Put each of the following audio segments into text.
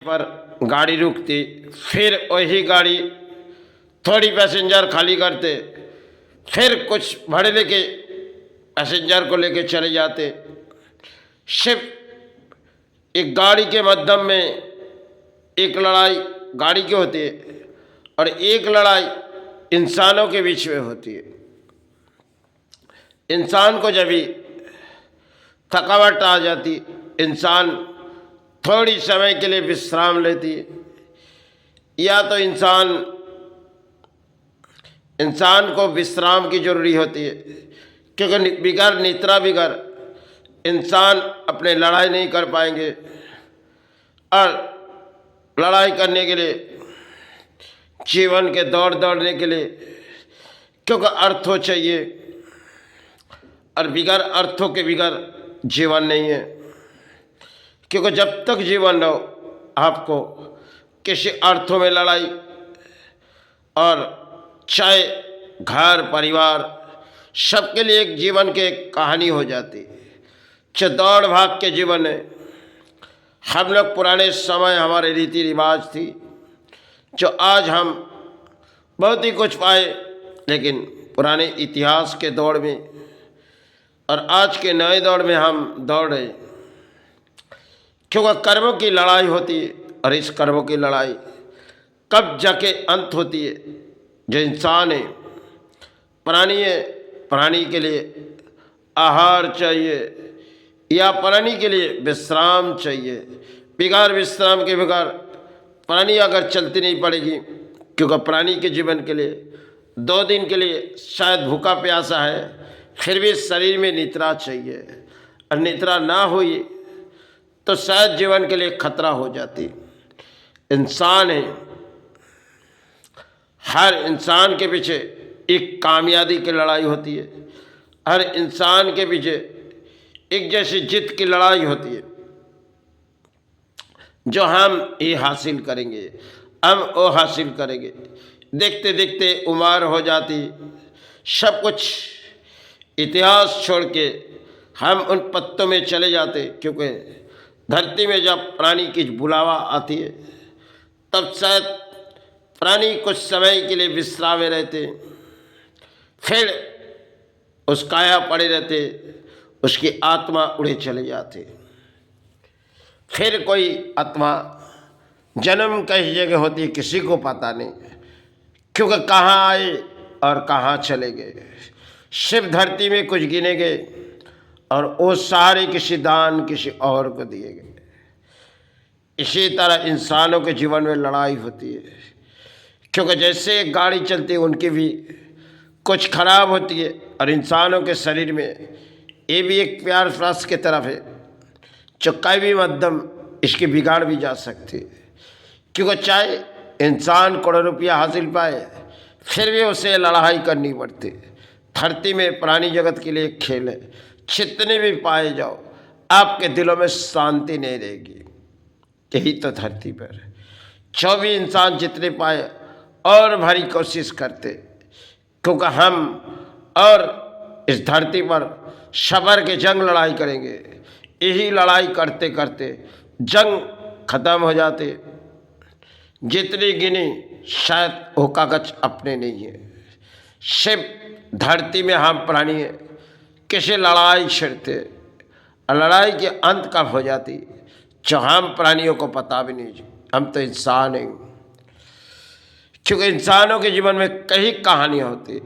पर गाड़ी रुकती, फिर वही गाड़ी थोड़ी पैसेंजर खाली करते, फिर कुछ भाड़े लेके पैसेंजर को लेके चले जाते। सिर्फ एक गाड़ी के मध्यम में एक लड़ाई गाड़ी की होती है और एक लड़ाई इंसानों के बीच में होती है। इंसान को जब भी थकावट आ जाती, इंसान थोड़ी समय के लिए विश्राम लेती है, या तो इंसान को विश्राम की जरूरी होती है, क्योंकि बिगर निद्रा बिगर इंसान अपने लड़ाई नहीं कर पाएंगे। और लड़ाई करने के लिए, जीवन के दौड़ने के लिए, क्योंकि अर्थों चाहिए, और बिगर अर्थों के बिगर जीवन नहीं है। क्योंकि जब तक जीवन रहो, आपको किसी अर्थों में लड़ाई, और चाहे घर परिवार सबके लिए एक जीवन की एक कहानी हो जाती, जो दौड़ भाग के जीवन है। हम लोग पुराने समय हमारे रीति रिवाज थी, जो आज हम बहुत ही कुछ पाए, लेकिन पुराने इतिहास के दौड़ में और आज के नए दौड़ में हम दौड़ रहे, क्योंकि कर्मों की लड़ाई होती है। और इस कर्मों की लड़ाई कब जाके अंत होती है? जो इंसान है, प्राणी है, प्राणी के लिए आहार चाहिए, या प्राणी के लिए विश्राम चाहिए। बिगाड़ विश्राम के बगैर प्राणी अगर चलती नहीं पड़ेगी, क्योंकि प्राणी के जीवन के लिए 2 दिन के लिए शायद भूखा प्यासा है, फिर भी शरीर में निद्रा चाहिए, और निद्रा ना हुई तो शायद जीवन के लिए खतरा हो जाती। इंसान है, हर इंसान के पीछे एक कामयाबी की लड़ाई होती है, हर इंसान के पीछे एक जैसी जीत की लड़ाई होती है, जो हम ये हासिल करेंगे, हम वो हासिल करेंगे। देखते देखते उम्र हो जाती, सब कुछ इतिहास छोड़ के हम उन पत्तों में चले जाते, क्योंकि धरती में जब प्राणी की बुलावा आती है, तब शायद प्राणी कुछ समय के लिए विश्राम में रहते, फिर उस काया पड़े रहते, उसकी आत्मा उड़े चले जाते। फिर कोई आत्मा जन्म कई जगह होती है, किसी को पता नहीं, क्योंकि कहाँ आए और कहाँ चले गए। सिर्फ धरती में कुछ गिने गए, और वो सारे किसी दान किसी और को दिए गए। इसी तरह इंसानों के जीवन में लड़ाई होती है, क्योंकि जैसे एक गाड़ी चलती है, उनकी भी कुछ खराब होती है, और इंसानों के शरीर में ये भी एक प्यार रस की तरफ है, जो कई भी मध्यम इसकी बिगाड़ भी जा सकती है। क्योंकि चाहे इंसान करोड़ रुपया हासिल पाए, फिर भी उसे लड़ाई करनी पड़ती। धरती में प्राणी जगत के लिए एक खेल है, जितने भी पाए जाओ, आपके दिलों में शांति नहीं रहेगी। यही तो धरती पर जो भी इंसान जितने पाए और भारी कोशिश करते, क्योंकि हम और इस धरती पर सबर के जंग लड़ाई करेंगे। यही लड़ाई करते करते जंग खत्म हो जाते। जितनी गिनी शायद वो कागज अपने नहीं है, सिर्फ धरती में हम प्राणी हैं, किसी लड़ाई छिड़ते, और लड़ाई के अंत कब हो जाती, जो हम प्राणियों को पता भी नहीं। हम तो इंसान हैं, क्योंकि इंसानों के जीवन में कई कहानियाँ होती है।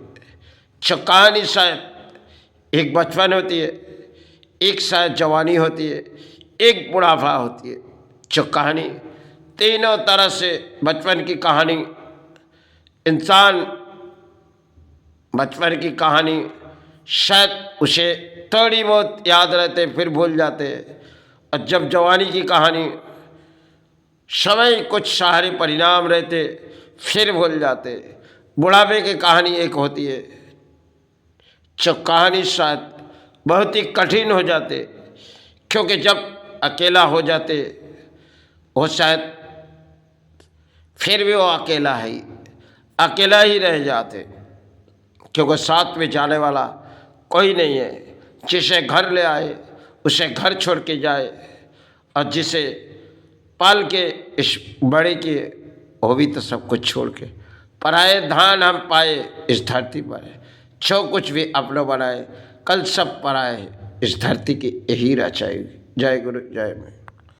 जो कहानी शायद एक बचपन होती है, एक शायद जवानी होती है, एक बुढ़ापा होती है। जो कहानी तीनों तरह से, बचपन की कहानी, इंसान बचपन की कहानी शायद उसे थोड़ी बहुत याद रहते, फिर भूल जाते। और जब जवानी की कहानी, समय कुछ सारे परिणाम रहते, फिर भूल जाते। बुढ़ापे की कहानी एक होती है, जो कहानी शायद बहुत ही कठिन हो जाते, क्योंकि जब अकेला हो जाते, वो शायद फिर भी वो अकेला ही रह जाते, क्योंकि साथ में जाने वाला कोई नहीं है। जिसे घर ले आए उसे घर छोड़ के जाए, और जिसे पाल के इस बड़े के, वो भी तो सब कुछ छोड़ के। पराए धान हम पाए इस धरती पर, जो कुछ भी अपना बनाए, कल सब पराए इस धरती की यही रचाएगी। जय गुरु जय मैं।